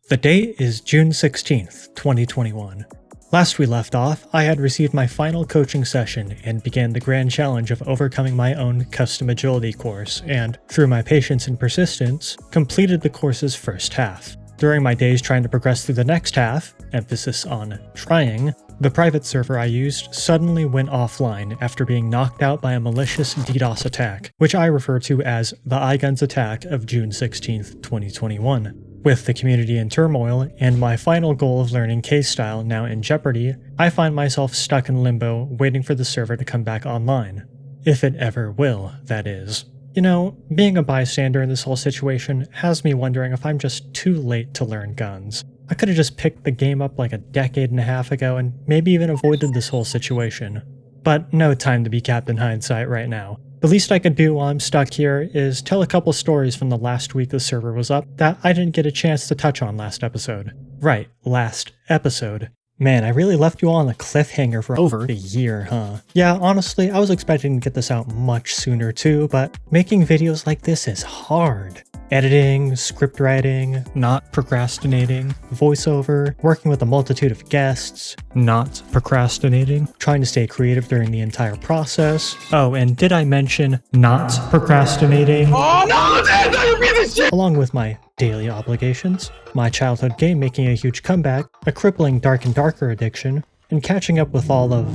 The date is June 16th, 2021. Last we left off, I had received my final coaching session and began the grand challenge of overcoming my own custom agility course, and, through my patience and persistence, completed the course's first half. During my days trying to progress through the next half, emphasis on trying, the private server I used suddenly went offline after being knocked out by a malicious DDoS attack, which I refer to as the iGunZ attack of June 16th, 2021. With the community in turmoil, and my final goal of learning kstyle now in jeopardy, I find myself stuck in limbo waiting for the server to come back online. If it ever will, that is. You know, being a bystander in this whole situation has me wondering if I'm just too late to learn guns. I could've just picked the game up like a decade and a half ago and maybe even avoided this whole situation. But no time to be Captain Hindsight right now. The least I could do while I'm stuck here is tell a couple stories from the last week the server was up that I didn't get a chance to touch on last episode. Right, last episode. Man, I really left you all on a cliffhanger for over a year, huh? Yeah, honestly, I was expecting to get this out much sooner too, but making videos like this is hard. Editing, script writing, not procrastinating, voiceover, working with a multitude of guests, not procrastinating, trying to stay creative during the entire process. Oh, and did I mention not procrastinating? Oh no, along with my daily obligations, my childhood game making a huge comeback, a crippling Dark and Darker addiction, and catching up with all of,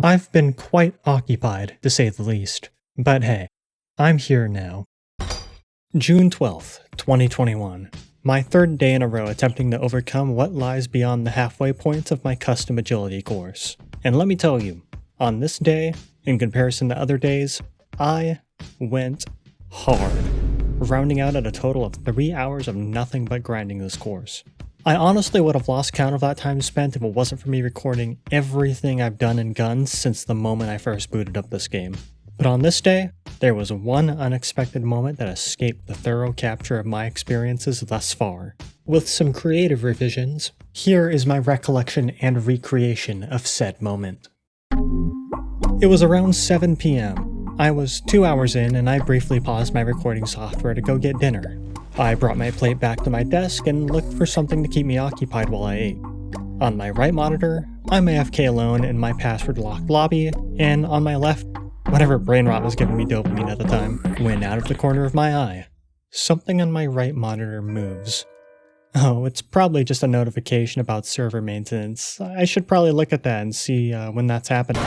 I've been quite occupied, to say the least. But hey, I'm here now. June 12th, 2021. My third day in a row attempting to overcome what lies beyond the halfway point of my custom agility course. And let me tell you, on this day, in comparison to other days, I went hard, rounding out at a total of 3 hours of nothing but grinding this course. I honestly would have lost count of that time spent if it wasn't for me recording everything I've done in guns since the moment I first booted up this game. But on this day, there was one unexpected moment that escaped the thorough capture of my experiences thus far. With some creative revisions, here is my recollection and recreation of said moment. It was around 7 p.m. I was 2 hours in and I briefly paused my recording software to go get dinner. I brought my plate back to my desk and looked for something to keep me occupied while I ate. On my right monitor, I'm AFK alone in my password-locked lobby, and on my left, whatever brain rot was giving me dopamine at the time, when out of the corner of my eye, something on my right monitor moves. Oh, it's probably just a notification about server maintenance. I should probably look at that and see when that's happening.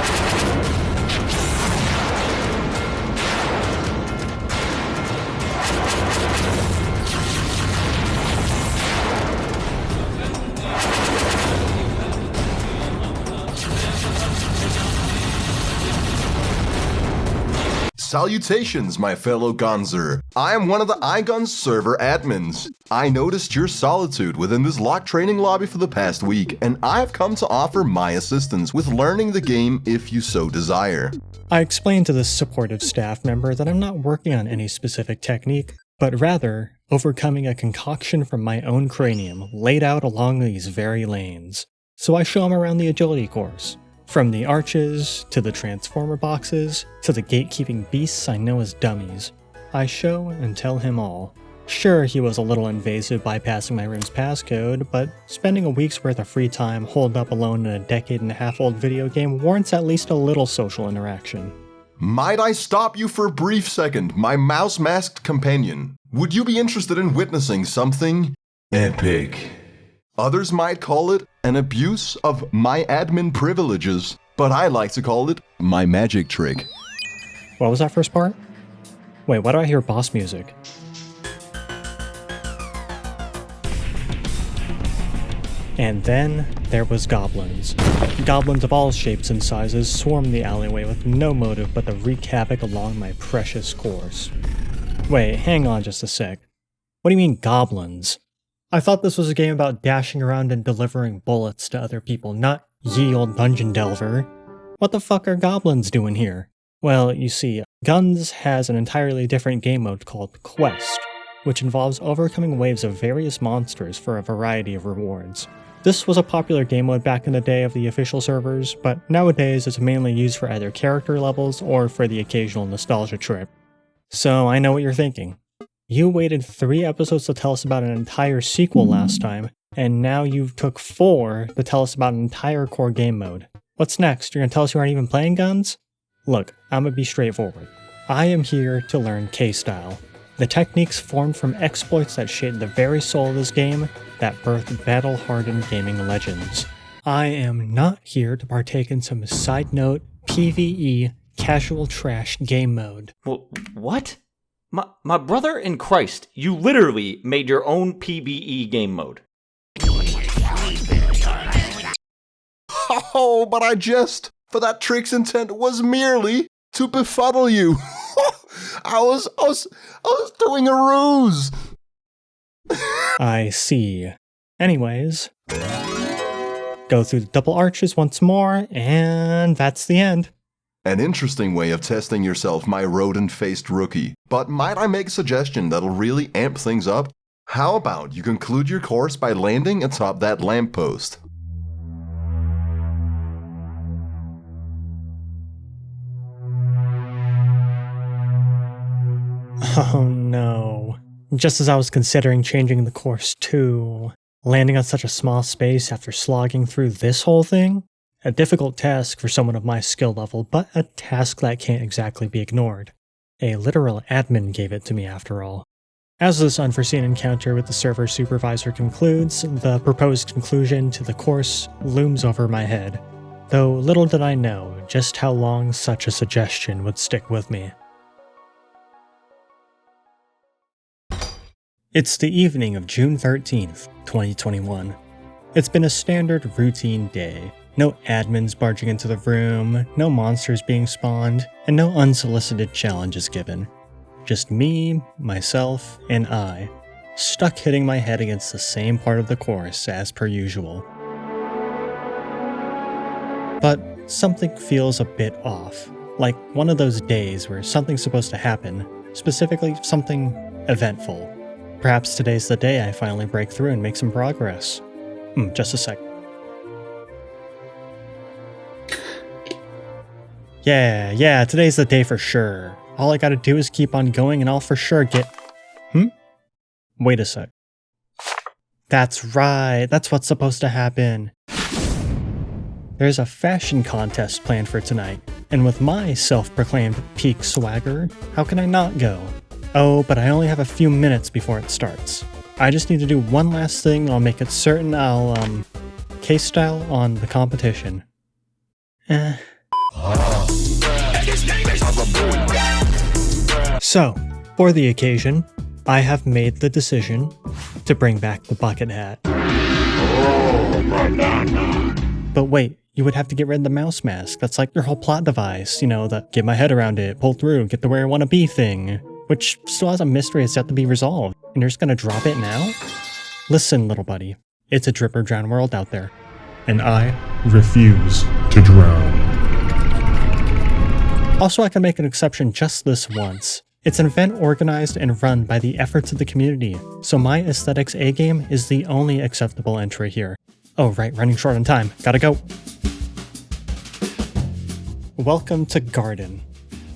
Salutations, my fellow Gunzer. I am one of the iGunZ server admins. I noticed your solitude within this locked training lobby for the past week, and I have come to offer my assistance with learning the game if you so desire. I explained to this supportive staff member that I'm not working on any specific technique, but rather overcoming a concoction from my own cranium laid out along these very lanes. So I show him around the agility course. From the arches, to the transformer boxes, to the gatekeeping beasts I know as dummies. I show and tell him all. Sure, he was a little invasive bypassing my room's passcode, but spending a week's worth of free time holed up alone in a decade-and-a-half-old video game warrants at least a little social interaction. Might I stop you for a brief second, my mouse-masked companion? Would you be interested in witnessing something epic? Others might call it an abuse of my admin privileges, but I like to call it my magic trick. What was that first part? Wait, why do I hear boss music? And then there was goblins. Goblins of all shapes and sizes swarmed the alleyway with no motive but to wreak havoc along my precious course. Wait, hang on just a sec. What do you mean goblins? I thought this was a game about dashing around and delivering bullets to other people, not ye old dungeon delver. What the fuck are goblins doing here? Well, you see, GunZ has an entirely different game mode called Quest, which involves overcoming waves of various monsters for a variety of rewards. This was a popular game mode back in the day of the official servers, but nowadays it's mainly used for either character levels or for the occasional nostalgia trip. So I know what you're thinking. You waited 3 episodes to tell us about an entire sequel last time, and now you took 4 to tell us about an entire core game mode. What's next? You're gonna tell us you aren't even playing guns? Look, I'm gonna be straightforward. I am here to learn kstyle. The techniques formed from exploits that shaped the very soul of this game, that birthed battle-hardened gaming legends. I am not here to partake in some side note PvE casual trash game mode. Well, what? My brother in Christ, you literally made your own PvE game mode. Oh, but I jest, for that trick's intent was merely to befuddle you. I was doing a ruse. I see. Anyways, go through the double arches once more, and that's the end. An interesting way of testing yourself, my rodent-faced rookie. But might I make a suggestion that'll really amp things up? How about you conclude your course by landing atop that lamppost? Oh no. Just as I was considering changing the course too, landing on such a small space after slogging through this whole thing? A difficult task for someone of my skill level, but a task that can't exactly be ignored. A literal admin gave it to me after all. As this unforeseen encounter with the server supervisor concludes, the proposed conclusion to the course looms over my head, though little did I know just how long such a suggestion would stick with me. It's the evening of June 13th, 2021. It's been a standard routine day. No admins barging into the room, no monsters being spawned, and no unsolicited challenges given. Just me, myself, and I, stuck hitting my head against the same part of the course as per usual. But something feels a bit off, like one of those days where something's supposed to happen, specifically something eventful. Perhaps today's the day I finally break through and make some progress. Just a sec. Yeah, today's the day for sure. All I gotta do is keep on going and I'll for sure get... Wait a sec. That's right, that's what's supposed to happen. There's a fashion contest planned for tonight, and with my self-proclaimed peak swagger, how can I not go? Oh, but I only have a few minutes before it starts. I just need to do one last thing and I'll make it certain I'll, kstyle on the competition. So, for the occasion, I have made the decision to bring back the bucket hat. But wait, you would have to get rid of the mouse mask. That's like your whole plot device, the get my head around it, pull through, get to where I want to be thing, which still has a mystery that's yet to be resolved, and you're just gonna drop it now? Listen, little buddy, it's a drip or drown world out there. And I refuse to drown. Also, I can make an exception just this once. It's an event organized and run by the efforts of the community, so my aesthetics A-game is the only acceptable entry here. Oh right, running short on time, gotta go. Welcome to Garden,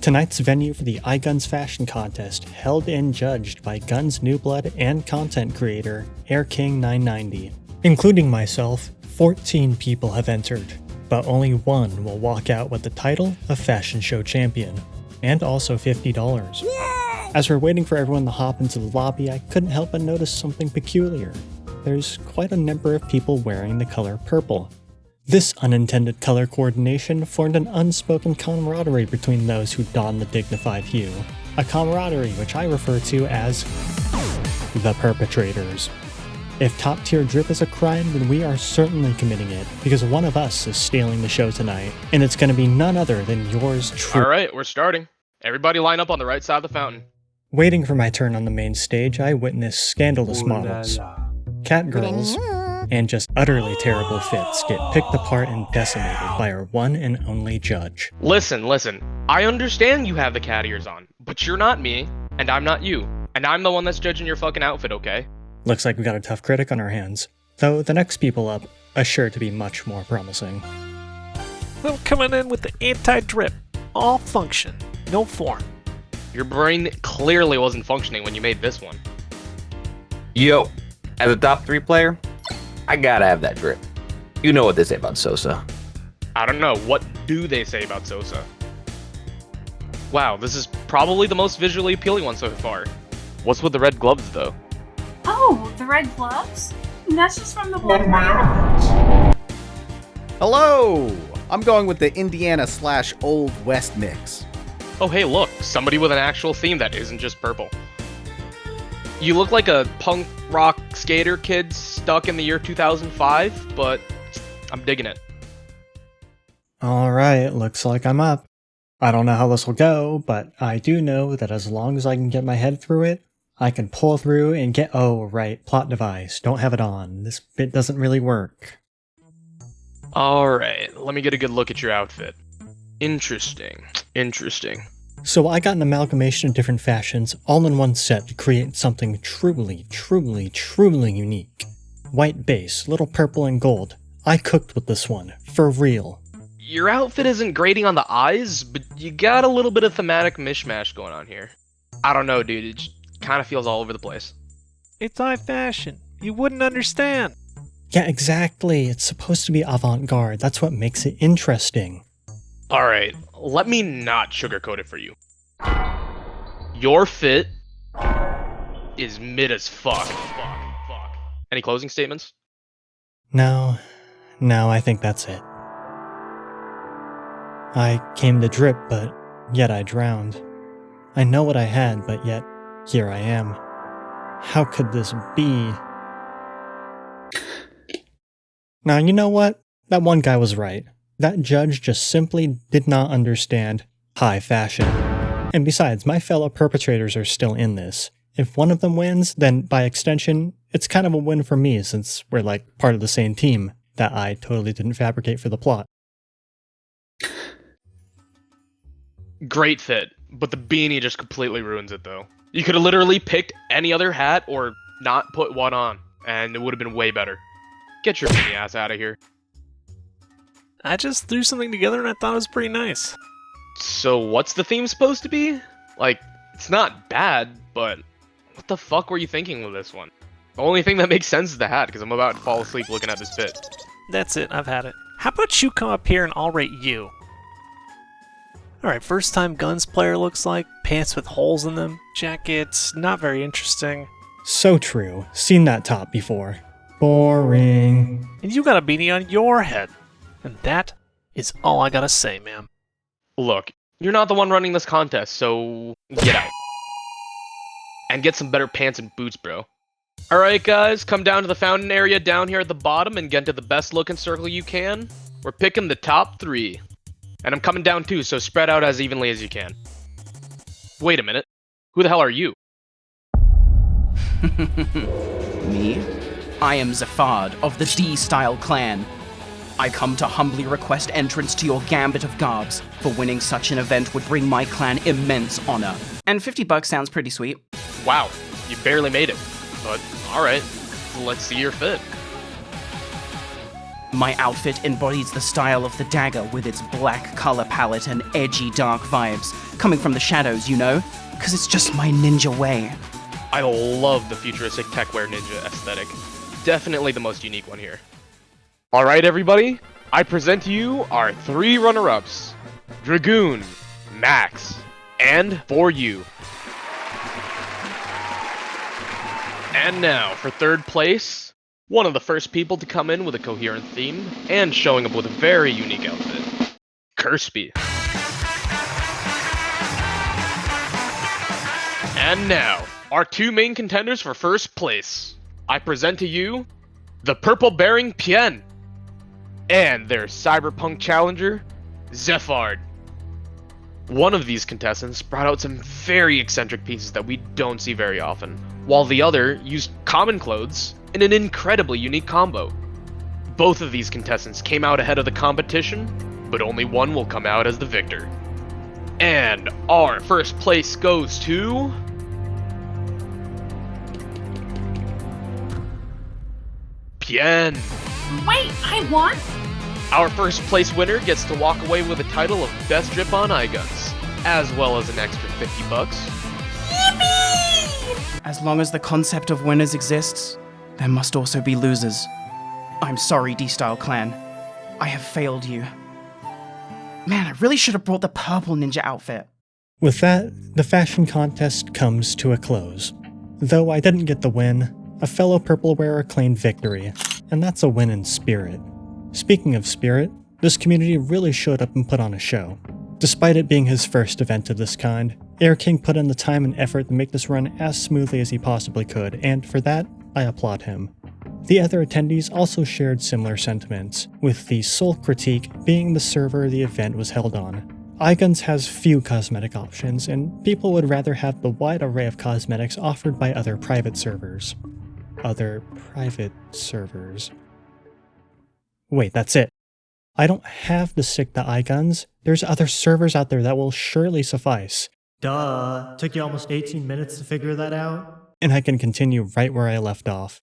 tonight's venue for the iGuns fashion contest, held and judged by GunZ New Blood and content creator AirKing990. Including myself, 14 people have entered, but only one will walk out with the title of Fashion Show Champion, and also $50. Yeah! As we're waiting for everyone to hop into the lobby, I couldn't help but notice something peculiar. There's quite a number of people wearing the color purple. This unintended color coordination formed an unspoken camaraderie between those who don the dignified hue, a camaraderie which I refer to as the perpetrators. If top-tier drip is a crime, then we are certainly committing it, because one of us is stealing the show tonight, and it's gonna be none other than yours truly. Alright, we're starting. Everybody line up on the right side of the fountain. Waiting for my turn on the main stage, I witnessed scandalous models, cat girls, and just utterly terrible fits get picked apart and decimated by our one and only judge. Listen. I understand you have the cat ears on, but you're not me, and I'm not you. And I'm the one that's judging your fucking outfit, okay? Looks like we got a tough critic on our hands, though the next people up are sure to be much more promising. I'm coming in with the anti-drip. All function, no form. Your brain clearly wasn't functioning when you made this one. Yo, as a top 3 player, I gotta have that drip. You know what they say about Sosa. I don't know, what do they say about Sosa? Wow, this is probably the most visually appealing one so far. What's with the red gloves, though? Oh, the red gloves? That's just from the One of one. my elements. Hello! I'm going with the Indiana/Old West mix. Oh hey look, somebody with an actual theme that isn't just purple. You look like a punk rock skater kid stuck in the year 2005, but I'm digging it. Alright, looks like I'm up. I don't know how this will go, but I do know that as long as I can get my head through it, I can pull through and get— oh, right, plot device, don't have it on. This bit doesn't really work. Alright, let me get a good look at your outfit. Interesting. So I got an amalgamation of different fashions all in one set to create something truly unique. White base, little purple and gold. I cooked with this one, for real. Your outfit isn't grating on the eyes, but you got a little bit of thematic mishmash going on here. I don't know, dude, it just kind of feels all over the place. It's high fashion. You wouldn't understand. Yeah, exactly. It's supposed to be avant-garde. That's what makes it interesting. Alright, let me not sugarcoat it for you. Your fit is mid as fuck. Any closing statements? No, I think that's it. I came to drip, but yet I drowned. I know what I had, but yet here I am. How could this be? Now, you know what? That one guy was right. That judge just simply did not understand high fashion. And besides, my fellow perpetrators are still in this. If one of them wins, then by extension, it's kind of a win for me since we're like part of the same team that I totally didn't fabricate for the plot. Great fit, but the beanie just completely ruins it though. You could have literally picked any other hat or not put one on, and it would have been way better. Get your beanie ass out of here. I just threw something together and I thought it was pretty nice. So what's the theme supposed to be? Like, it's not bad, but what the fuck were you thinking with this one? The only thing that makes sense is the hat, because I'm about to fall asleep looking at this fit. That's it, I've had it. How about you come up here and I'll rate you? Alright, first time guns player looks like, pants with holes in them, jackets, not very interesting. So true. Seen that top before. Boring. And you got a beanie on your head. And that is all I gotta say, ma'am. Look, you're not the one running this contest, so get out. And get some better pants and boots, bro. Alright guys, come down to the fountain area down here at the bottom and get into the best looking circle you can. We're picking the top 3. And I'm coming down too, so spread out as evenly as you can. Wait a minute. Who the hell are you? Me? I am Zafard of the D-Style clan. I come to humbly request entrance to your Gambit of Garbs, for winning such an event would bring my clan immense honor. And $50 sounds pretty sweet. Wow, you barely made it. But, alright, let's see your fit. My outfit embodies the style of the dagger with its black color palette and edgy dark vibes, coming from the shadows, you know? Cause it's just my ninja way. I love the futuristic techwear ninja aesthetic. Definitely the most unique one here. Alright everybody, I present to you our 3 runner-ups. Dragoon, Max, and For You. And now, for 3rd place, one of the first people to come in with a coherent theme, and showing up with a very unique outfit, Kirspy. And now, our 2 main contenders for 1st place. I present to you, the purple-bearing Pien, and their cyberpunk challenger, Zephard. One of these contestants brought out some very eccentric pieces that we don't see very often, while the other used common clothes in an incredibly unique combo. Both of these contestants came out ahead of the competition, but only one will come out as the victor. And our 1st place goes to... Pien. Wait, I won? Our 1st place winner gets to walk away with the title of Best Drip on iGuns. as well as an extra $50. As long as the concept of winners exists, there must also be losers. I'm sorry, D-Style Clan. I have failed you. Man, I really should have brought the purple ninja outfit. With that, the fashion contest comes to a close. Though I didn't get the win, a fellow purple wearer claimed victory, and that's a win in spirit. Speaking of spirit, this community really showed up and put on a show. Despite it being his first event of this kind, Air King put in the time and effort to make this run as smoothly as he possibly could, and for that, I applaud him. The other attendees also shared similar sentiments, with the sole critique being the server the event was held on. iGuns has few cosmetic options, and people would rather have the wide array of cosmetics offered by other private servers. Wait, that's it. I don't have to stick to iGuns. There's other servers out there that will surely suffice. Duh, took you almost 18 minutes to figure that out? And I can continue right where I left off.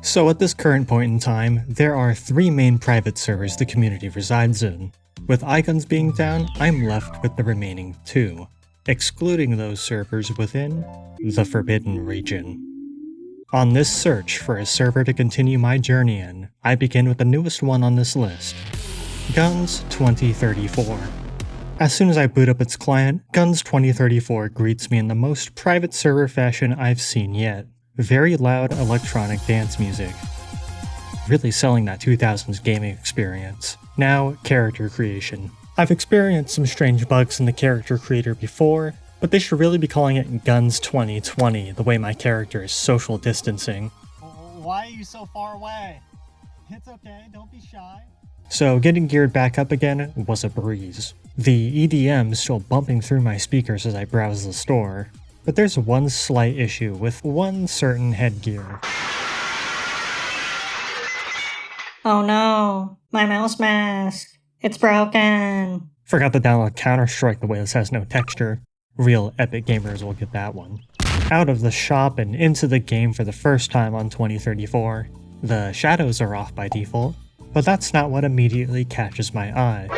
So at this current point in time, there are 3 main private servers the community resides in. With iGuns being down, I'm left with the remaining 2, excluding those servers within the Forbidden region. On this search for a server to continue my journey in, I begin with the newest one on this list, GunZ 2034. As soon as I boot up its client, GunZ 2034 greets me in the most private server fashion I've seen yet. Very loud electronic dance music. Really selling that 2000s gaming experience. Now, character creation. I've experienced some strange bugs in the character creator before, but they should really be calling it GunZ 2020, the way my character is social distancing. Why are you so far away? It's okay, don't be shy. So getting geared back up again was a breeze. The EDM is still bumping through my speakers as I browse the store, but there's one slight issue with one certain headgear. Oh no, my mouse mask. It's broken. Forgot to download Counter-Strike the way this has no texture. Real epic gamers will get that one. Out of the shop and into the game for the first time on 2034. The shadows are off by default, but that's not what immediately catches my eye.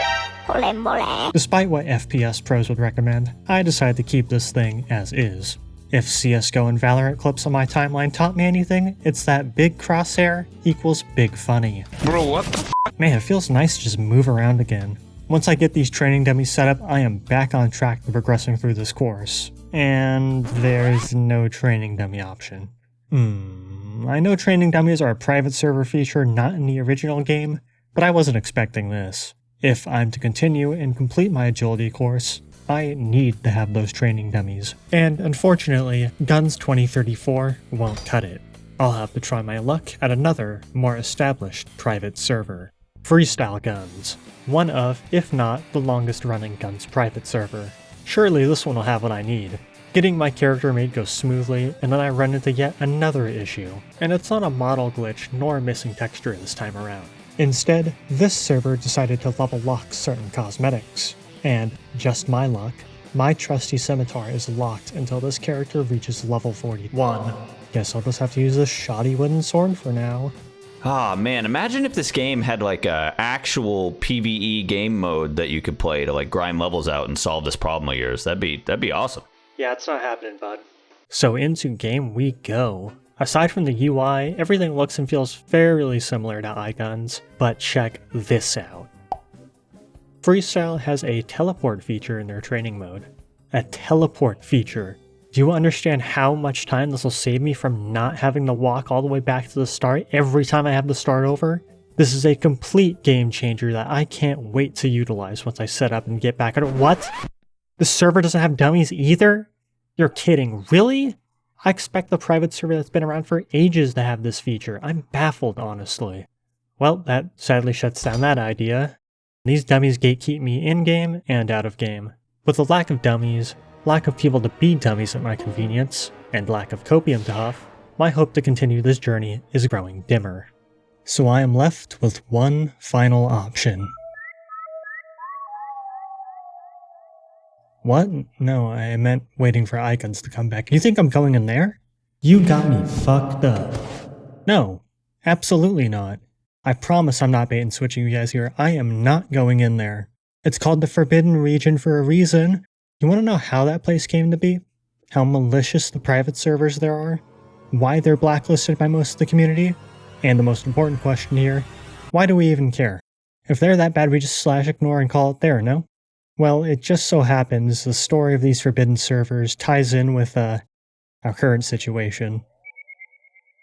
Despite what FPS pros would recommend, I decided to keep this thing as is. If CSGO and Valorant clips on my timeline taught me anything, it's that big crosshair equals big funny. Bro, what the f? Man, it feels nice to just move around again. Once I get these training dummies set up, I am back on track to progressing through this course. And there's no training dummy option. I know training dummies are a private server feature not in the original game, but I wasn't expecting this. If I'm to continue and complete my agility course, I need to have those training dummies. And unfortunately, GunZ 2034 won't cut it. I'll have to try my luck at another, more established private server. Freestyle Guns. One of, if not, the longest running GunZ private server. Surely this one will have what I need. Getting my character made goes smoothly, and then I run into yet another issue. And it's not a model glitch nor missing texture this time around. Instead, this server decided to level lock certain cosmetics. And, just my luck, my trusty scimitar is locked until this character reaches level 41. Guess I'll just have to use this shoddy wooden sword for now. Ah, man, imagine if this game had like a actual PvE game mode that you could play to like grind levels out and solve this problem of yours. That'd be awesome. Yeah, it's not happening, bud. So into game we go. Aside from the UI, everything looks and feels fairly similar to iGuns, but check this out. Freestyle has a teleport feature in their training mode. A teleport feature. Do you understand how much time this will save me from not having to walk all the way back to the start every time I have to start over? This is a complete game changer that I can't wait to utilize once I set up and get back at it. What? The server doesn't have dummies either? You're kidding, really? I expect the private server that's been around for ages to have this feature. I'm baffled, honestly. Well, that sadly shuts down that idea. These dummies gatekeep me in-game and out of game. With the lack of dummies, lack of people to be dummies at my convenience, and lack of copium to huff, my hope to continue this journey is growing dimmer. So I am left with one final option. What? No, I meant waiting for iGuns to come back. You think I'm going in there? You got me fucked up. No, absolutely not. I promise I'm not bait and switching you guys here. I am not going in there. It's called the Forbidden Region for a reason. You want to know how that place came to be? How malicious the private servers there are? Why they're blacklisted by most of the community? And the most important question here, why do we even care? If they're that bad, we just slash ignore and call it there, no? Well, it just so happens the story of these forbidden servers ties in with our current situation.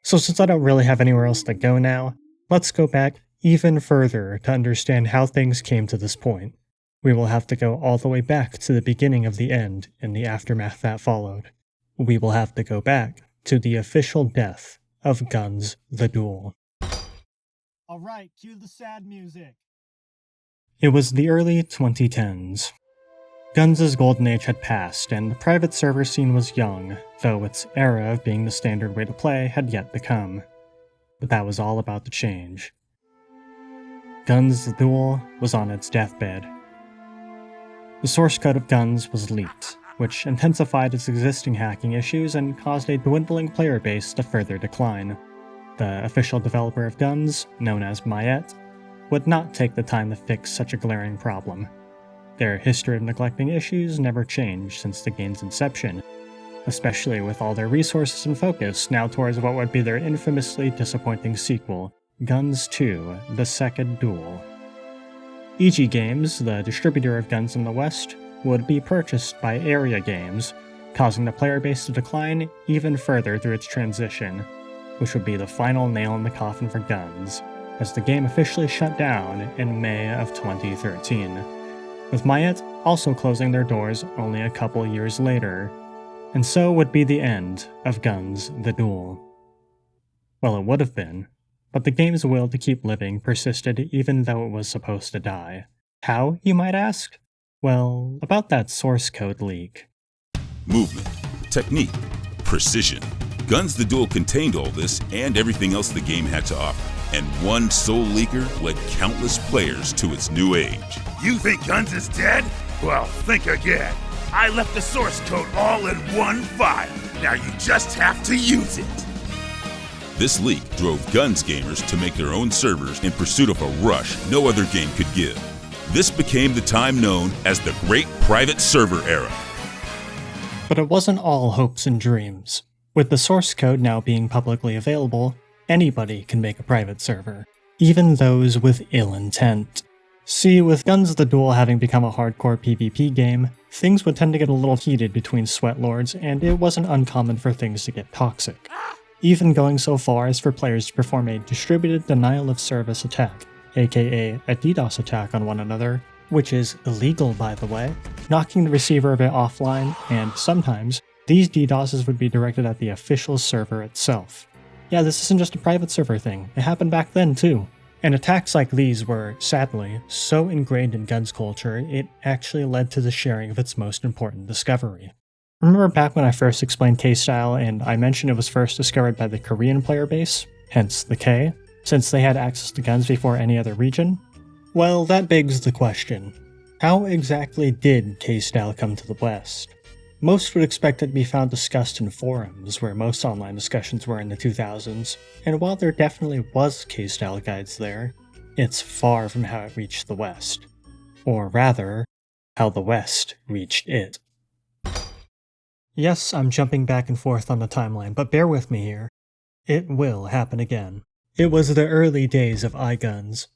So since I don't really have anywhere else to go now, let's go back even further to understand how things came to this point. We will have to go all the way back to the beginning of the end and the aftermath that followed. We will have to go back to the official death of GunZ The Duel. Alright, cue the sad music. It was the early 2010s. GunZ's golden age had passed, and the private server scene was young, though its era of being the standard way to play had yet to come. But that was all about to change. GunZ The Duel was on its deathbed. The source code of GunZ was leaked, which intensified its existing hacking issues and caused a dwindling player base to further decline. The official developer of GunZ, known as Mayet, would not take the time to fix such a glaring problem. Their history of neglecting issues never changed since the game's inception, especially with all their resources and focus now towards what would be their infamously disappointing sequel, GunZ 2 The Second Duel. EG Games, the distributor of GunZ in the West, would be purchased by Area Games, causing the player base to decline even further through its transition, which would be the final nail in the coffin for GunZ, as the game officially shut down in May of 2013, with Mayet also closing their doors only a couple years later, and so would be the end of GunZ The Duel. Well, it would have been, but the game's will to keep living persisted even though it was supposed to die. How, you might ask? Well, about that source code leak. Movement, technique, precision. GunZ The Duel contained all this and everything else the game had to offer. And one sole leaker led countless players to its new age. You think GunZ is dead? Well, think again. I left the source code all in one file. Now you just have to use it. This leak drove GunZ gamers to make their own servers in pursuit of a rush no other game could give. This became the time known as the Great Private Server Era. But it wasn't all hopes and dreams. With the source code now being publicly available, anybody can make a private server, even those with ill intent. See, with GunZ The Duel having become a hardcore PvP game, things would tend to get a little heated between sweatlords, and it wasn't uncommon for things to get toxic. Even going so far as for players to perform a distributed denial of service attack, aka a DDoS attack on one another, which is illegal by the way, knocking the receiver of it offline, and sometimes, these DDoSes would be directed at the official server itself. Yeah, this isn't just a private server thing, it happened back then too. And attacks like these were, sadly, so ingrained in GunZ culture, it actually led to the sharing of its most important discovery. Remember back when I first explained kstyle and I mentioned it was first discovered by the Korean player base, hence the K, since they had access to guns before any other region? Well, that begs the question, how exactly did kstyle come to the West? Most would expect it to be found discussed in forums, where most online discussions were in the 2000s, and while there definitely was kstyle guides there, it's far from how it reached the West. Or rather, how the West reached it. Yes, I'm jumping back and forth on the timeline, but bear with me here. It will happen again. It was the early days of iGunZ.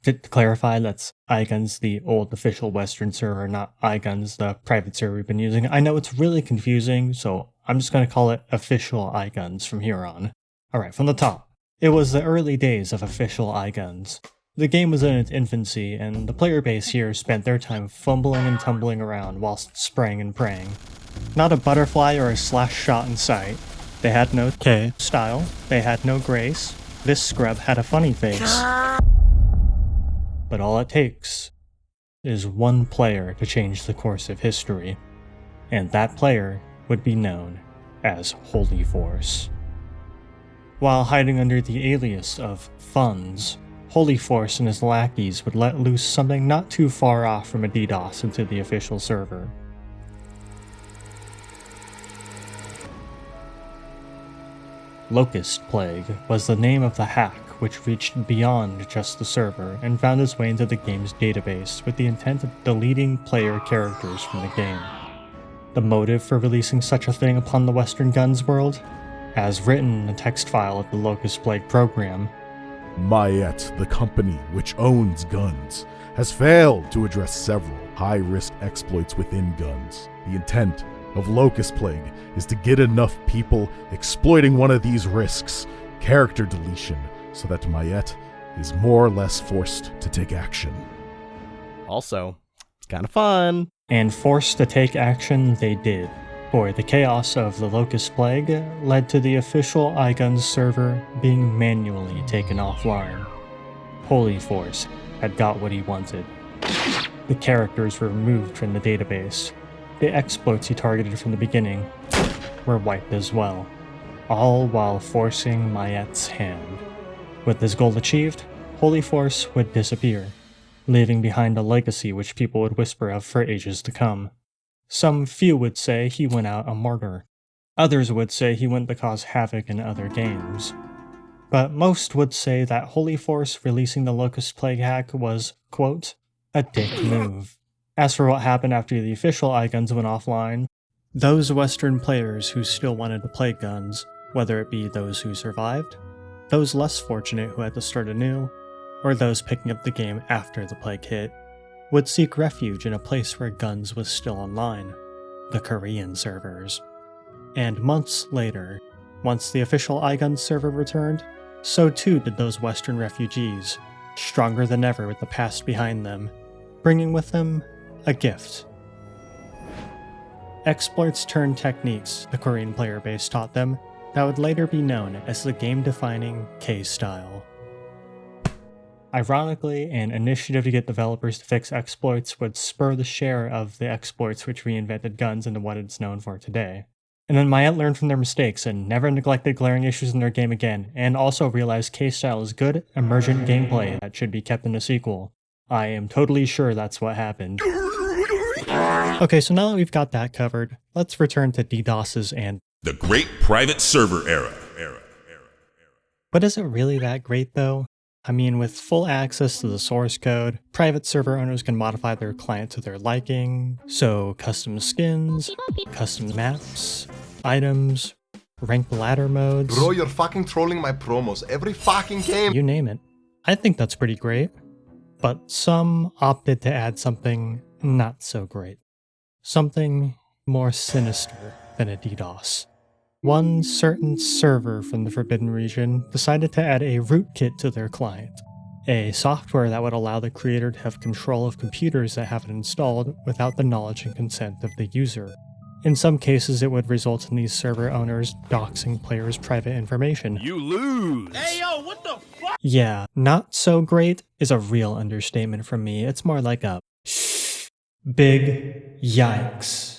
To clarify, that's iGunZ, the old official Western server, not iGunZ, the private server we've been using. I know it's really confusing, so I'm just going to call it official iGunZ from here on. Alright, from the top. It was the early days of official iGunZ. The game was in its infancy, and the player base here spent their time fumbling and tumbling around whilst spraying and praying. Not a butterfly or a slash shot in sight. They had no kstyle, they had no grace. This scrub had a funny face. But all it takes is one player to change the course of history, and that player would be known as Holy Force. While hiding under the alias of Funds, Holy Force and his lackeys would let loose something not too far off from a DDoS into the official server. Locust Plague was the name of the hack which reached beyond just the server and found its way into the game's database with the intent of deleting player characters from the game. The motive for releasing such a thing upon the Western Guns world? As written in the text file of the Locust Plague program, Mayet, the company which owns GunZ, has failed to address several high-risk exploits within GunZ. The intent of Locust Plague is to get enough people exploiting one of these risks, character deletion, so that Mayet is more or less forced to take action. Also, it's kind of fun. And forced to take action they did. For the chaos of the Locust Plague led to the official iGuns server being manually taken offline. Holy Force had got what he wanted. The characters were removed from the database. The exploits he targeted from the beginning were wiped as well, all while forcing Mayet's hand. With this goal achieved, Holy Force would disappear, leaving behind a legacy which people would whisper of for ages to come. Some few would say he went out a martyr. Others would say he went to cause havoc in other games. But most would say that Holy Force releasing the Locust Plague hack was, quote, a dick move. As for what happened after the official iGuns went offline, those Western players who still wanted to play GunZ, whether it be those who survived, those less fortunate who had to start anew, or those picking up the game after the plague hit, would seek refuge in a place where GunZ was still online, the Korean servers. And months later, once the official iGuns server returned, so too did those Western refugees, stronger than ever with the past behind them, bringing with them a gift. Exploits turned techniques the Korean player base taught them that would later be known as the game-defining kstyle. Ironically, an initiative to get developers to fix exploits would spur the share of the exploits which reinvented GunZ into what it's known for today. And then Mayet learned from their mistakes and never neglected glaring issues in their game again, and also realized kstyle is good, emergent gameplay that should be kept in a sequel. I am totally sure that's what happened. Okay, so now that we've got that covered, let's return to DDoS's and the Great Private Server Era. But is it really that great though? I mean, with full access to the source code, private server owners can modify their client to their liking, so custom skins, custom maps, items, ranked ladder modes. Bro, you're fucking trolling my promos every fucking game. You name it. I think that's pretty great. But some opted to add something not so great. Something more sinister than a DDoS. One certain server from the Forbidden Region decided to add a rootkit to their client, a software that would allow the creator to have control of computers that have it installed without the knowledge and consent of the user. In some cases, it would result in these server owners doxing players' private information. You lose! Hey yo, what the fuck? Yeah, not so great is a real understatement from me. It's more like a big yikes.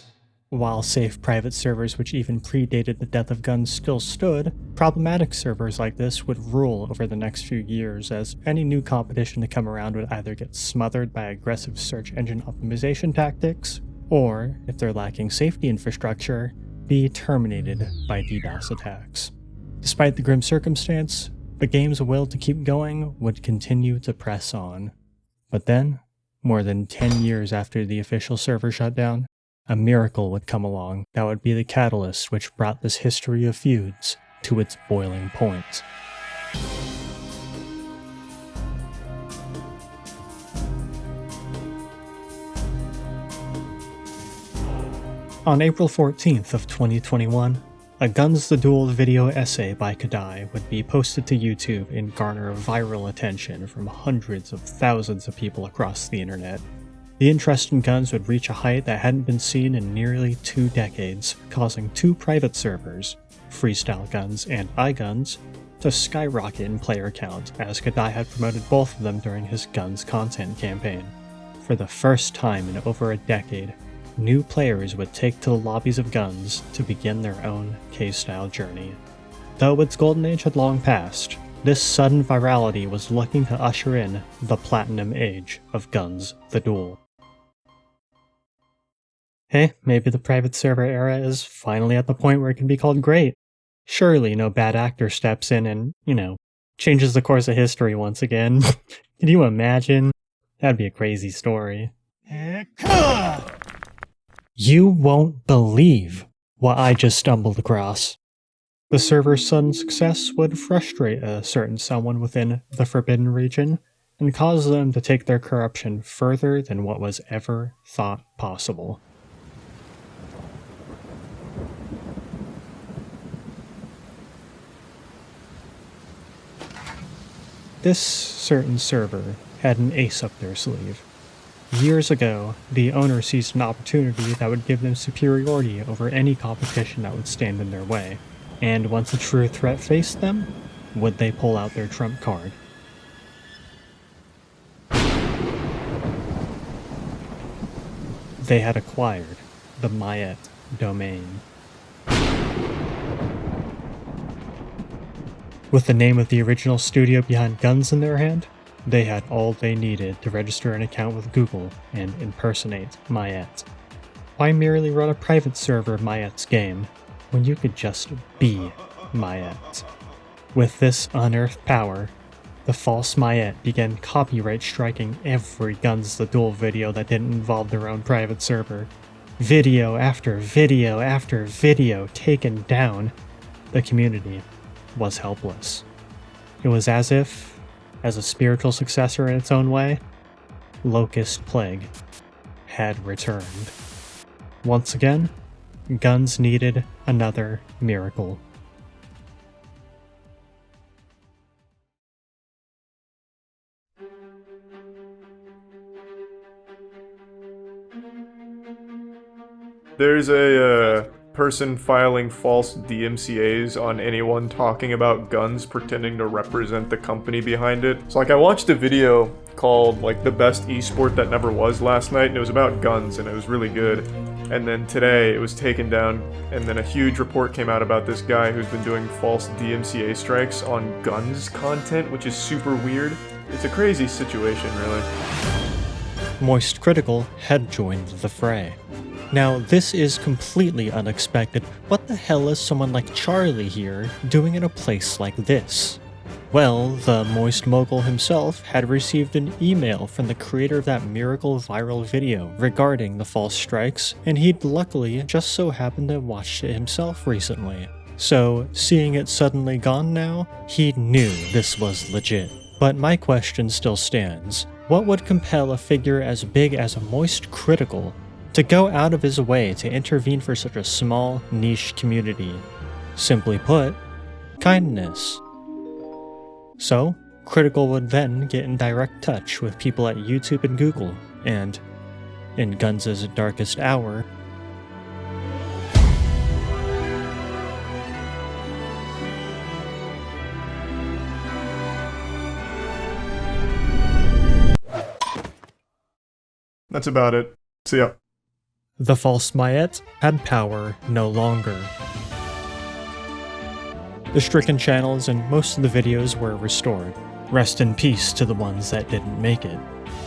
While safe private servers which even predated the death of GunZ still stood, problematic servers like this would rule over the next few years, as any new competition to come around would either get smothered by aggressive search engine optimization tactics, or, if they're lacking safety infrastructure, be terminated by DDoS attacks. Despite the grim circumstance, the game's will to keep going would continue to press on. But then, more than 10 years after the official server shut down, a miracle would come along that would be the catalyst which brought this history of feuds to its boiling point. On April 14th of 2021, a GunZ The Duel video essay by Kadai would be posted to YouTube and garner viral attention from hundreds of thousands of people across the internet. The interest in GunZ would reach a height that hadn't been seen in nearly 2 decades, causing 2 private servers, Freestyle GunZ and iGuns, to skyrocket in player count, as Kadai had promoted both of them during his GunZ content campaign. For the first time in over a decade, new players would take to the lobbies of GunZ to begin their own kstyle journey. Though its golden age had long passed, this sudden virality was looking to usher in the platinum age of GunZ The Duel. Hey, maybe the private server era is finally at the point where it can be called great. Surely no bad actor steps in and, Changes the course of history once again. Can you imagine? That'd be a crazy story. You won't believe what I just stumbled across. The server's sudden success would frustrate a certain someone within the Forbidden region and cause them to take their corruption further than what was ever thought possible. This certain server had an ace up their sleeve. Years ago, the owner seized an opportunity that would give them superiority over any competition that would stand in their way. And once a true threat faced them, would they pull out their trump card? They had acquired the Mayet domain. With the name of the original studio behind GunZ in their hand, they had all they needed to register an account with Google and impersonate Mayet. Why merely run a private server of Mayet's game when you could just be Mayet? With this unearthed power, the false Mayet began copyright striking every GunZ The Duel video that didn't involve their own private server. Video after video after video taken down. The community was helpless. It was as if, as a spiritual successor in its own way, Locust Plague had returned. Once again, GunZ needed another miracle. There's a person filing false DMCAs on anyone talking about GunZ pretending to represent the company behind it. So I watched a video called the best eSport that never was last night, and it was about GunZ, and it was really good. And then today it was taken down, and then a huge report came out about this guy who's been doing false DMCA strikes on GunZ content, which is super weird. It's a crazy situation, really. Moist Critical had joined the fray. Now, this is completely unexpected. What the hell is someone like Charlie here doing in a place like this? Well, the Moist Mogul himself had received an email from the creator of that miracle viral video regarding the false strikes, and he'd luckily just so happened to have watched it himself recently. So, seeing it suddenly gone now, he knew this was legit. But my question still stands. What would compel a figure as big as a Moist Critical to go out of his way to intervene for such a small, niche community? Simply put, kindness. So, Critical would then get in direct touch with people at YouTube and Google, and, in GunZ's darkest hour, That's about it. See ya. the false Mayet had power no longer. The stricken channels and most of the videos were restored. Rest in peace to the ones that didn't make it.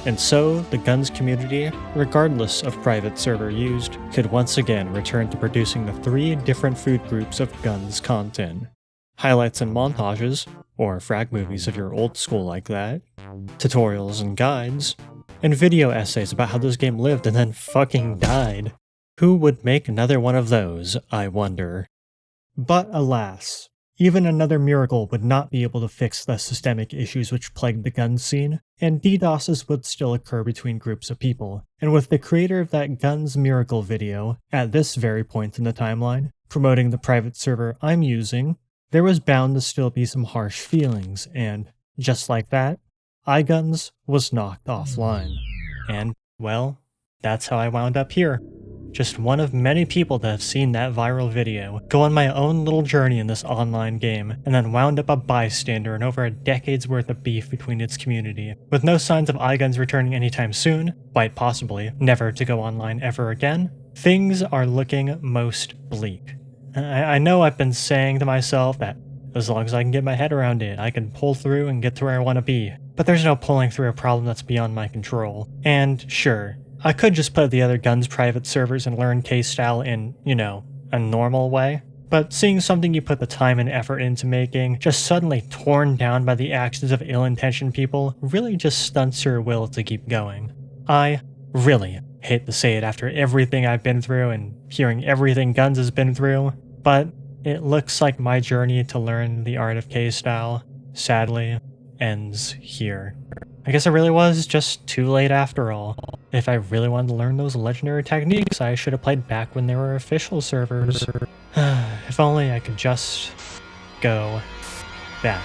And so, the GunZ community, regardless of private server used, could once again return to producing the 3 different food groups of GunZ content. Highlights and montages, or frag movies if you're old school like that, tutorials and guides, and video essays about how this game lived and then fucking died. Who would make another one of those, I wonder? But alas, even another miracle would not be able to fix the systemic issues which plagued the GunZ scene, and DDoSes would still occur between groups of people. And with the creator of that GunZ miracle video, at this very point in the timeline, promoting the private server I'm using, there was bound to still be some harsh feelings, and just like that, iGunZ was knocked offline. And, well, that's how I wound up here. Just one of many people that have seen that viral video, go on my own little journey in this online game, and then wound up a bystander in over a decade's worth of beef between its community. With no signs of iGunZ returning anytime soon, quite possibly never to go online ever again, things are looking most bleak. I know I've been saying to myself that as long as I can get my head around it, I can pull through and get to where I want to be. But there's no pulling through a problem that's beyond my control. And sure, I could just play the other GunZ private servers and learn kstyle in, a normal way. but seeing something you put the time and effort into making just suddenly torn down by the actions of ill-intentioned people really just stunts your will to keep going. I really hate to say it after everything I've been through and hearing everything GunZ has been through, but it looks like my journey to learn the art of kstyle, sadly, ends here. I guess it really was just too late after all. If I really wanted to learn those legendary techniques, I should have played back when there were official servers. If only I could just go back.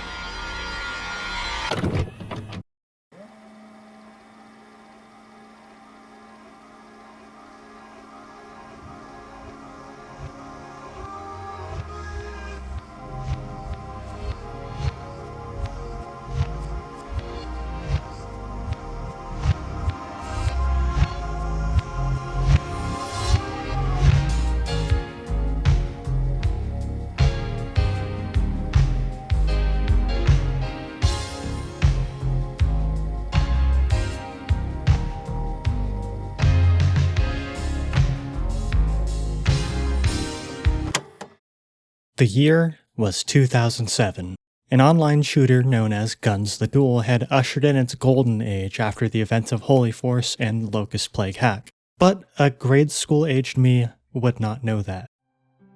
The year was 2007. An online shooter known as GunZ The Duel had ushered in its golden age after the events of Holy Force and Locust Plague hack. But a grade school-aged me would not know that.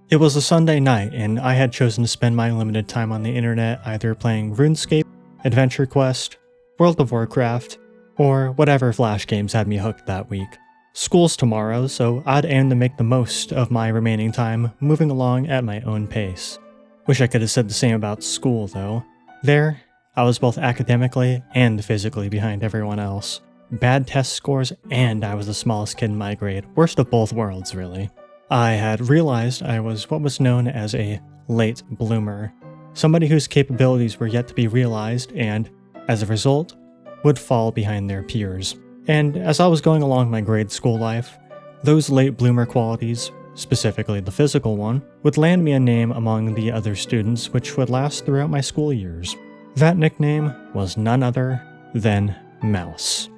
It was a Sunday night, and I had chosen to spend my limited time on the internet either playing RuneScape, Adventure Quest, World of Warcraft, or whatever Flash games had me hooked that week. School's tomorrow, so I'd aim to make the most of my remaining time moving along at my own pace. Wish I could have said the same about school, though. There, I was both academically and physically behind everyone else. Bad test scores, and I was the smallest kid in my grade. Worst of both worlds, really. I had realized I was what was known as a late bloomer. Somebody whose capabilities were yet to be realized and, as a result, would fall behind their peers. And as I was going along my grade school life, those late bloomer qualities, specifically the physical one, would land me a name among the other students which would last throughout my school years. That nickname was none other than Mouse.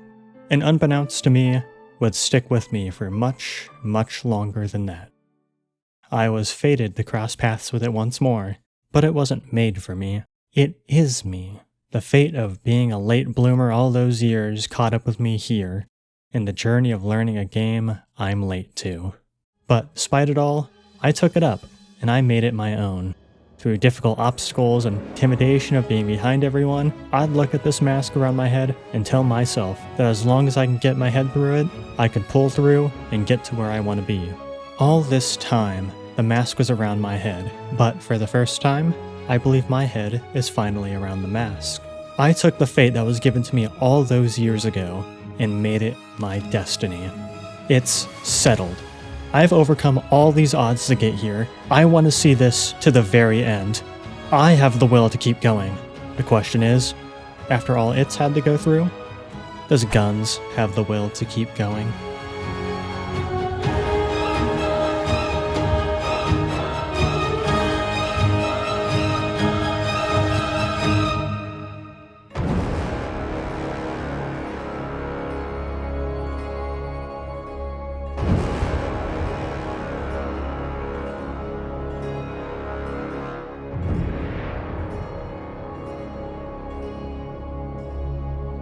And unbeknownst to me, would stick with me for much, much longer than that. I was fated to cross paths with it once more, but it wasn't made for me. It is me. The fate of being a late bloomer all those years caught up with me here, in the journey of learning a game I'm late to. But despite it all, I took it up, and I made it my own. Through difficult obstacles and intimidation of being behind everyone, I'd look at this mask around my head and tell myself that as long as I can get my head through it, I could pull through and get to where I want to be. All this time, the mask was around my head, but for the first time, I believe my head is finally around the mask. I took the fate that was given to me all those years ago and made it my destiny. It's settled. I've overcome all these odds to get here. I want to see this to the very end. I have the will to keep going. The question is, after all it's had to go through, does GunZ have the will to keep going?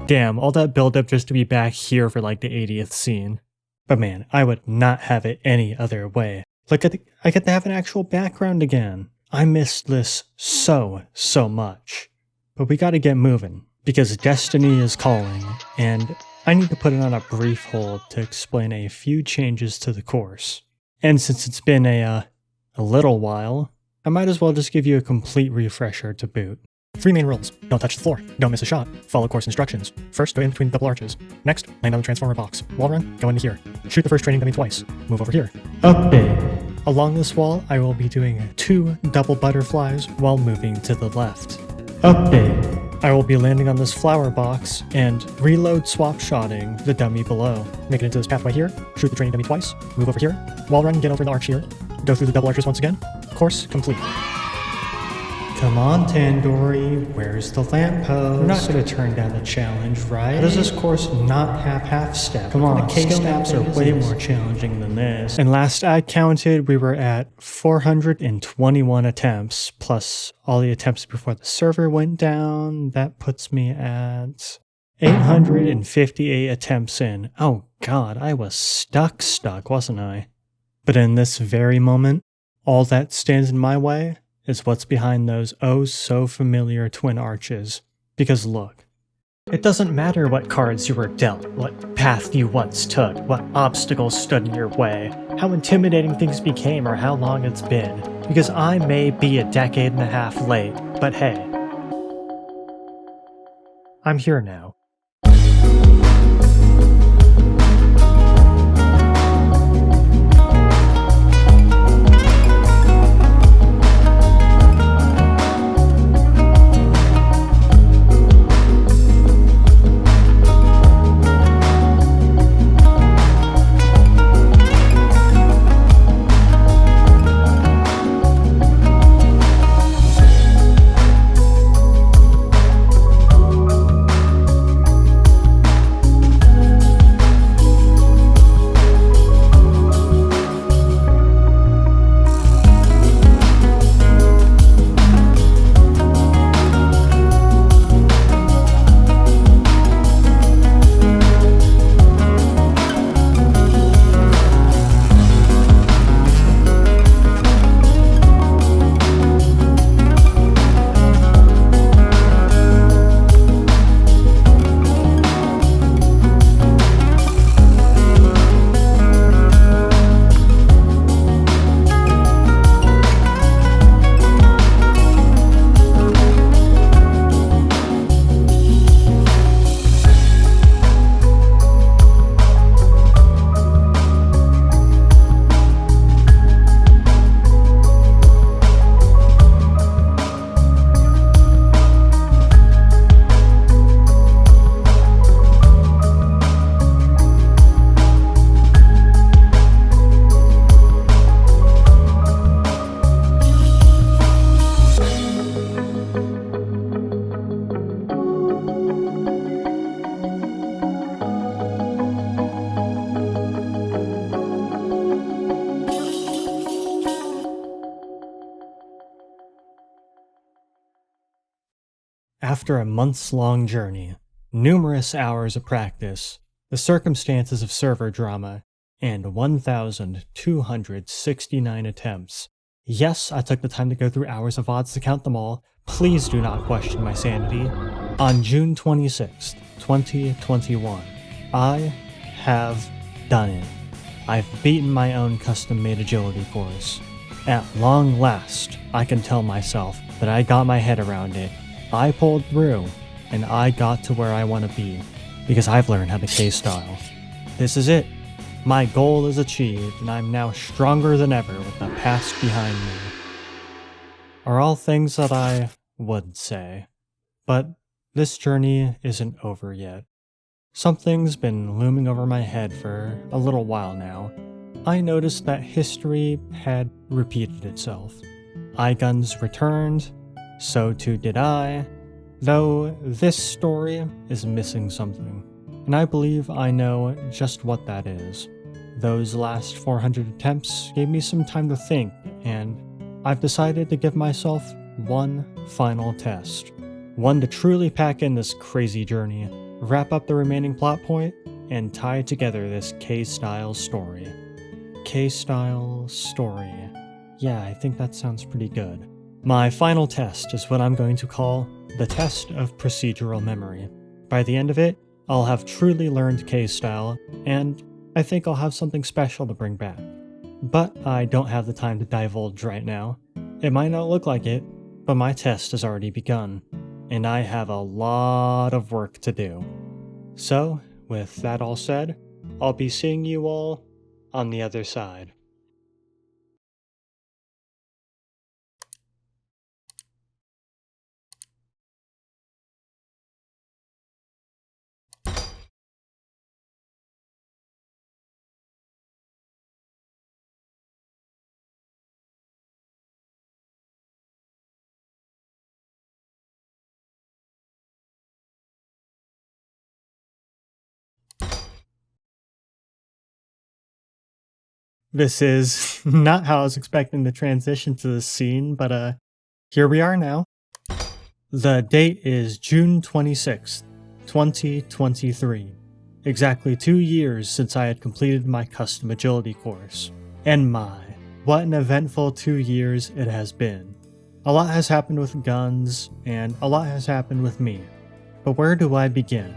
Damn, all that build-up just to be back here for like the 80th scene. But man, I would not have it any other way. Look at I get to have an actual background again. I missed this so much. But we gotta get moving, because destiny is calling, and I need to put it on a brief hold to explain a few changes to the course. And since it's been a little while, I might as well just give you a complete refresher to boot. 3 main rules. Don't touch the floor. Don't miss a shot. Follow course instructions. First, go in between the double arches. Next, land on the transformer box. Wall run, go into here. Shoot the first training dummy twice. Move over here. Update. Along this wall, I will be doing 2 double butterflies while moving to the left. Update. I will be landing on this flower box and reload swap shotting the dummy below. Make it into this pathway here. Shoot the training dummy twice. Move over here. Wall run, get over the arch here. Go through the double arches once again. Course complete. Come on, Tandoori, where's the lamppost? We're not gonna turn down the challenge, right? How does this course not have half-step? Come on, the K-steps are way more challenging than this. And last I counted, we were at 421 attempts, plus all the attempts before the server went down. That puts me at 858 attempts in. Oh god, I was stuck, wasn't I? But in this very moment, all that stands in my way is what's behind those oh so familiar twin arches. Because look, it doesn't matter what cards you were dealt, what path you once took, what obstacles stood in your way, how intimidating things became, or how long it's been. Because I may be a decade and a half late, but hey, I'm here now. After a months-long journey, numerous hours of practice, the circumstances of server drama, and 1,269 attempts. Yes, I took the time to go through hours of odds to count them all. Please do not question my sanity. On June 26th, 2021, I have done it. I've beaten my own custom-made agility course. At long last, I can tell myself that I got my head around it. I pulled through, and I got to where I want to be, because I've learned how to K-style. This is it. My goal is achieved, and I'm now stronger than ever with the past behind me. Are all things that I would say. But this journey isn't over yet. Something's been looming over my head for a little while now. I noticed that history had repeated itself. iGuns returned, so too did I, though this story is missing something, and I believe I know just what that is. Those last 400 attempts gave me some time to think, and I've decided to give myself one final test. One to truly pack in this crazy journey, wrap up the remaining plot point, and tie together this K-style story. K-style story. Yeah, I think that sounds pretty good. My final test is what I'm going to call the test of procedural memory. By the end of it, I'll have truly learned K-style, and I think I'll have something special to bring back. But I don't have the time to divulge right now. It might not look like it, but my test has already begun, and I have a lot of work to do. So, with that all said, I'll be seeing you all on the other side. This is not how I was expecting to transition to this scene, but here we are now. The date is June 26th, 2023. Exactly 2 years since I had completed my custom agility course. And my, what an eventful 2 years it has been. A lot has happened with GunZ, and a lot has happened with me. But where do I begin?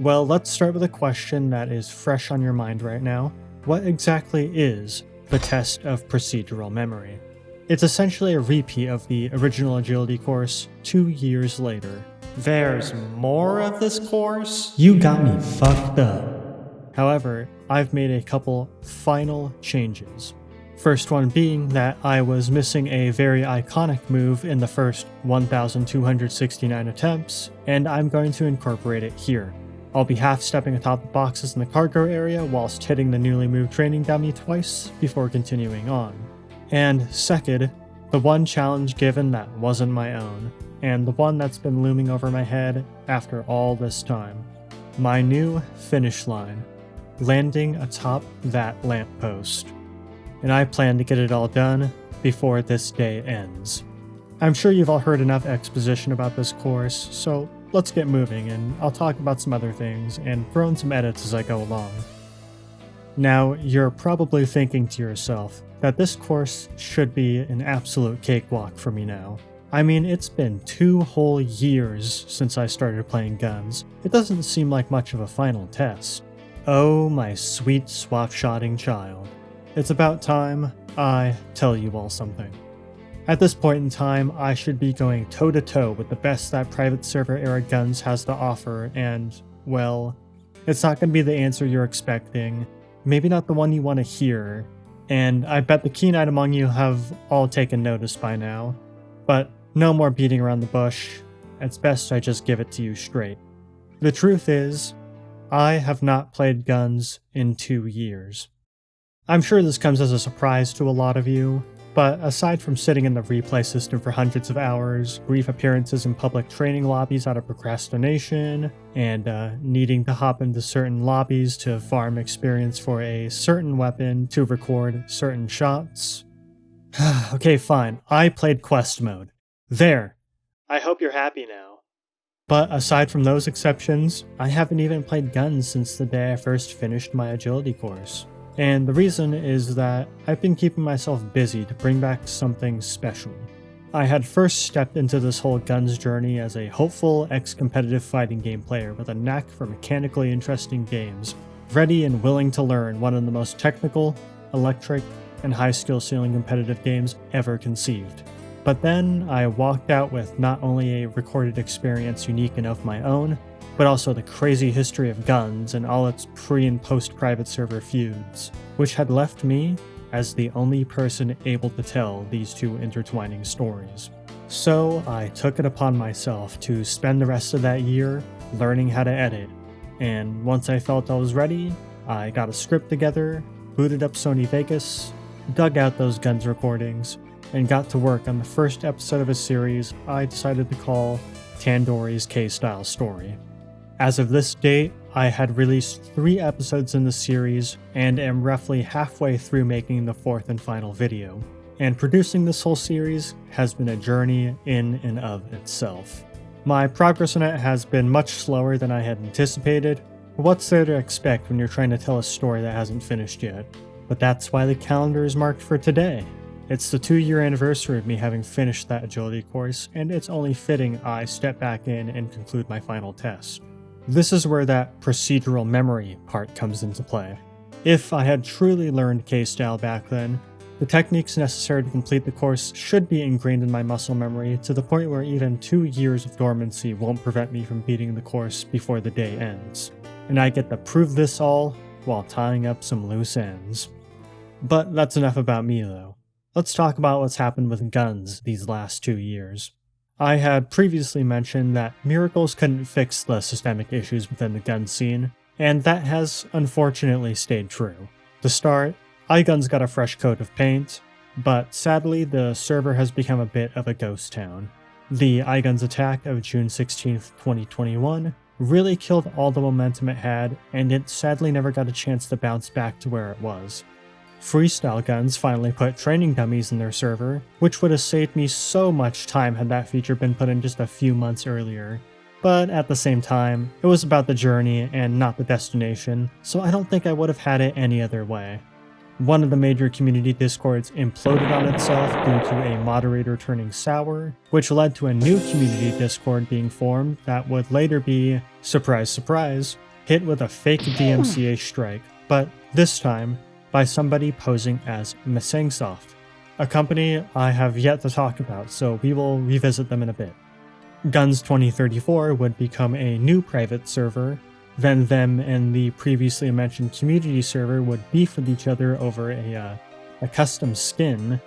Well, let's start with a question that is fresh on your mind right now. What exactly is the test of procedural memory? It's essentially a repeat of the original agility course 2 years later. There's more of this course? You got me fucked up. However, I've made a couple final changes. First one being that I was missing a very iconic move in the first 1,269 attempts, and I'm going to incorporate it here. I'll be half-stepping atop the boxes in the cargo area whilst hitting the newly moved training dummy twice before continuing on. And second, the one challenge given that wasn't my own, and the one that's been looming over my head after all this time. My new finish line, landing atop that lamppost. And I plan to get it all done before this day ends. I'm sure you've all heard enough exposition about this course, so let's get moving and I'll talk about some other things and throw in some edits as I go along. Now, you're probably thinking to yourself that this course should be an absolute cakewalk for me now. I mean, it's been 2 whole years since I started playing GunZ. It doesn't seem like much of a final test. Oh, my sweet swap-shotting child. It's about time I tell you all something. At this point in time, I should be going toe-to-toe with the best that private server era GunZ has to offer, and, well, it's not going to be the answer you're expecting, maybe not the one you want to hear, and I bet the keen-eyed among you have all taken notice by now. But no more beating around the bush, it's best I just give it to you straight. The truth is, I have not played GunZ in 2 years. I'm sure this comes as a surprise to a lot of you, but aside from sitting in the replay system for hundreds of hours, brief appearances in public training lobbies out of procrastination, and needing to hop into certain lobbies to farm experience for a certain weapon to record certain shots. Okay, fine, I played quest mode. There. I hope you're happy now. But aside from those exceptions, I haven't even played GunZ since the day I first finished my agility course. And the reason is that I've been keeping myself busy to bring back something special. I had first stepped into this whole GunZ journey as a hopeful, ex-competitive fighting game player with a knack for mechanically interesting games, ready and willing to learn one of the most technical, electric, and high skill ceiling competitive games ever conceived. But then I walked out with not only a recorded experience unique and of my own, but also the crazy history of GunZ and all its pre- and post-private server feuds, which had left me as the only person able to tell these two intertwining stories. So I took it upon myself to spend the rest of that year learning how to edit, and once I felt I was ready, I got a script together, booted up Sony Vegas, dug out those GunZ recordings, and got to work on the first episode of a series I decided to call Tandoori's K-Style Story. As of this date, I had released 3 episodes in the series and am roughly halfway through making the 4th and final video. And producing this whole series has been a journey in and of itself. My progress on it has been much slower than I had anticipated, but what's there to expect when you're trying to tell a story that hasn't finished yet? But that's why the calendar is marked for today. It's the 2-year anniversary of me having finished that agility course, and it's only fitting I step back in and conclude my final test. This is where that procedural memory part comes into play. If I had truly learned K-Style back then, the techniques necessary to complete the course should be ingrained in my muscle memory to the point where even 2 years of dormancy won't prevent me from beating the course before the day ends. And I get to prove this all while tying up some loose ends. But that's enough about me though. Let's talk about what's happened with GunZ these last 2 years. I had previously mentioned that miracles couldn't fix the systemic issues within the GunZ scene, and that has unfortunately stayed true. To start, iGunZ got a fresh coat of paint, but sadly the server has become a bit of a ghost town. The iGunZ attack of June 16th, 2021 really killed all the momentum it had, and it sadly never got a chance to bounce back to where it was. Freestyle Guns finally put training dummies in their server, which would have saved me so much time had that feature been put in just a few months earlier. But at the same time, it was about the journey and not the destination, so I don't think I would have had it any other way. One of the major community discords imploded on itself due to a moderator turning sour, which led to a new community discord being formed that would later be, surprise surprise, hit with a fake DMCA strike, but this time by somebody posing as Msengsoft, a company I have yet to talk about, so we will revisit them in a bit. GunZ 2034 would become a new private server, then them and the previously mentioned community server would beef with each other over a custom skin.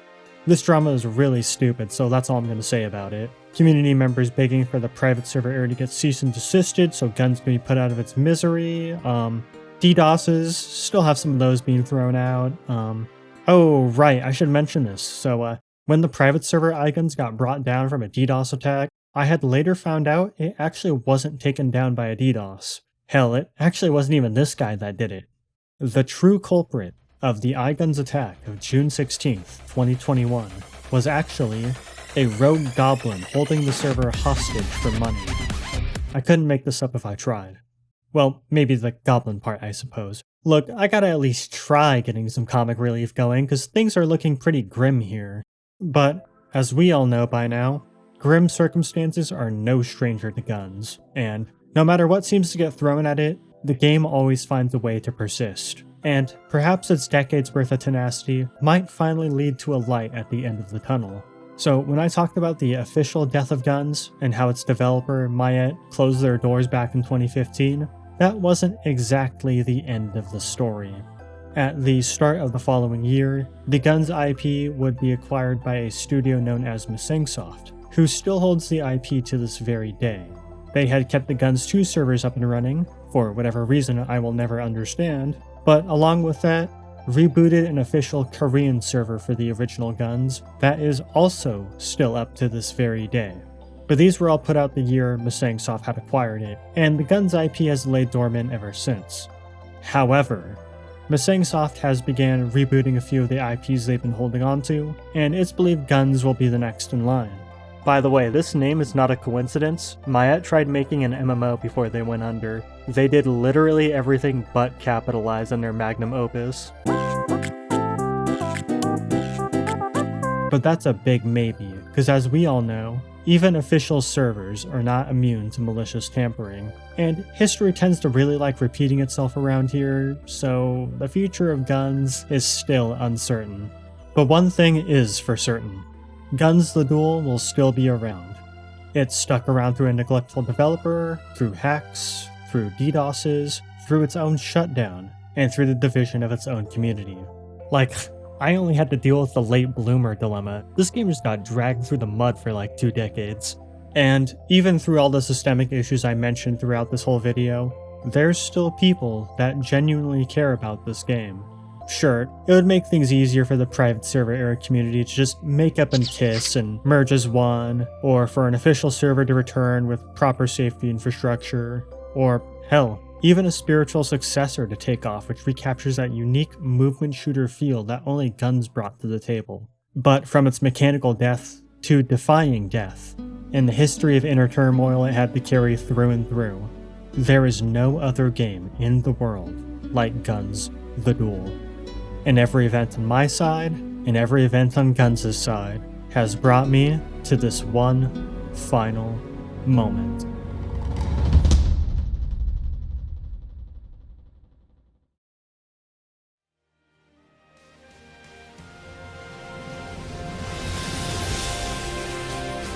This drama is really stupid, so that's all I'm going to say about it. Community members begging for the private server error to get cease and desisted, so GunZ can be put out of its misery. DDoSes, still have some of those being thrown out. Oh right, I should mention this. So when the private server icons got brought down from a DDoS attack, I had later found out it actually wasn't taken down by a DDoS. Hell, it actually wasn't even this guy that did it. The true culprit of the iGuns attack of June 16th, 2021 was actually a rogue goblin holding the server hostage for money. I couldn't make this up if I tried. Well, maybe the goblin part, I suppose. Look, I gotta at least try getting some comic relief going, cause things are looking pretty grim here. But, as we all know by now, grim circumstances are no stranger to GunZ, and no matter what seems to get thrown at it, the game always finds a way to persist. And perhaps its decades worth of tenacity might finally lead to a light at the end of the tunnel. So when I talked about the official death of GunZ and how its developer, Mayet, closed their doors back in 2015, that wasn't exactly the end of the story. At the start of the following year, the GunZ IP would be acquired by a studio known as Msengsoft, who still holds the IP to this very day. They had kept the GunZ 2 servers up and running, for whatever reason I will never understand, but along with that, rebooted an official Korean server for the original GunZ that is also still up to this very day. But these were all put out the year Msengsoft had acquired it, and the GunZ IP has laid dormant ever since. However, Msengsoft has began rebooting a few of the IPs they've been holding onto, and it's believed GunZ will be the next in line. By the way, this name is not a coincidence. Mayet tried making an MMO before they went under. They did literally everything but capitalize on their magnum opus. But that's a big maybe, because as we all know, even official servers are not immune to malicious tampering, and history tends to really like repeating itself around here, so the future of GunZ is still uncertain. But one thing is for certain. GunZ The Duel will still be around. It's stuck around through a neglectful developer, through hacks, through DDoSes, through its own shutdown, and through the division of its own community. Like, I only had to deal with the late bloomer dilemma. This game just got dragged through the mud for like 2 decades. And even through all the systemic issues I mentioned throughout this whole video, there's still people that genuinely care about this game. Sure, it would make things easier for the private server era community to just make up and kiss and merge as one, or for an official server to return with proper safety infrastructure, or hell, even a spiritual successor to take off which recaptures that unique movement shooter feel that only GunZ brought to the table. But from its mechanical death to defying death, in the history of inner turmoil it had to carry through and through, there is no other game in the world like GunZ The Duel. And every event on my side, and every event on GunZ's side, has brought me to this one final moment.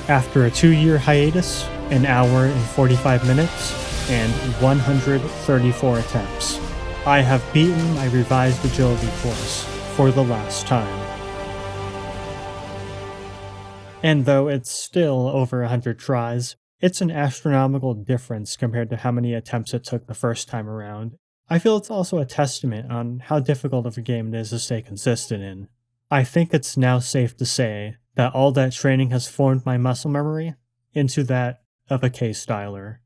After a 2-year hiatus, an hour and 45 minutes, and 134 attempts, I have beaten my revised agility course for the last time. And though it's still over 100 tries, it's an astronomical difference compared to how many attempts it took the first time around. I feel it's also a testament on how difficult of a game it is to stay consistent in. I think it's now safe to say that all that training has formed my muscle memory into that of a kstyler.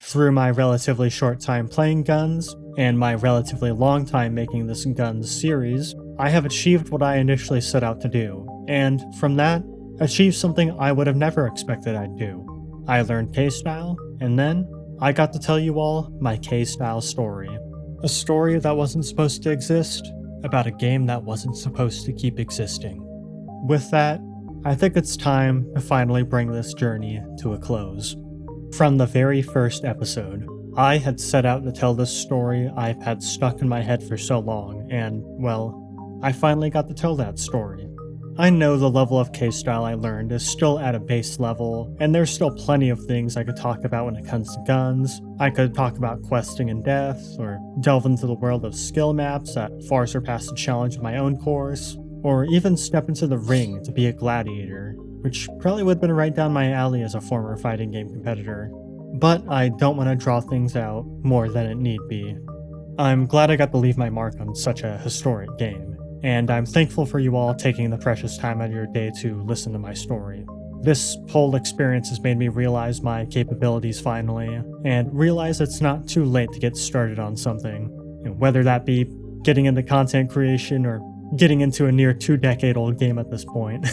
Through my relatively short time playing GunZ, and my relatively long time making this GunZ series, I have achieved what I initially set out to do, and from that, achieved something I would have never expected I'd do. I learned kstyle, and then I got to tell you all my kstyle story. A story that wasn't supposed to exist, about a game that wasn't supposed to keep existing. With that, I think it's time to finally bring this journey to a close. From the very first episode, I had set out to tell this story I've had stuck in my head for so long, and, well, I finally got to tell that story. I know the level of kstyle I learned is still at a base level, and there's still plenty of things I could talk about when it comes to GunZ. I could talk about questing and death, or delve into the world of skill maps that far surpass the challenge of my own course, or even step into the ring to be a gladiator, which probably would have been right down my alley as a former fighting game competitor. But I don't want to draw things out more than it need be. I'm glad I got to leave my mark on such a historic game, and I'm thankful for you all taking the precious time out of your day to listen to my story. This whole experience has made me realize my capabilities finally, and realize it's not too late to get started on something, whether that be getting into content creation or getting into a near 2-decade-old game at this point.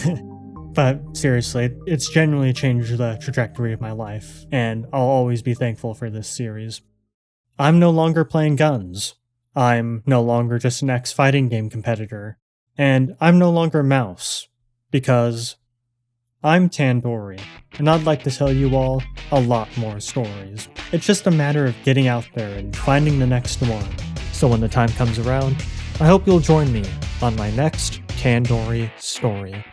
But seriously, it's genuinely changed the trajectory of my life, and I'll always be thankful for this series. I'm no longer playing GunZ. I'm no longer just an ex-fighting game competitor. And I'm no longer Mouse, because I'm Tandoori, and I'd like to tell you all a lot more stories. It's just a matter of getting out there and finding the next one. So when the time comes around, I hope you'll join me on my next Tandoori story.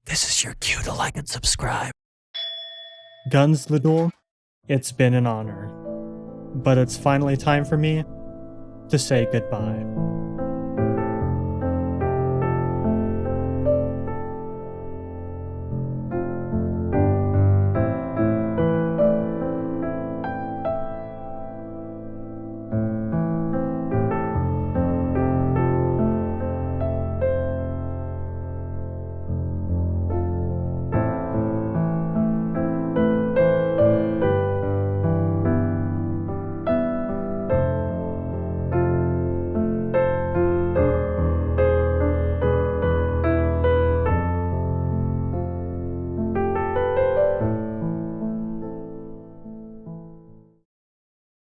This is your cue to like and subscribe. GunZ The Duel, it's been an honor. But it's finally time for me to say goodbye.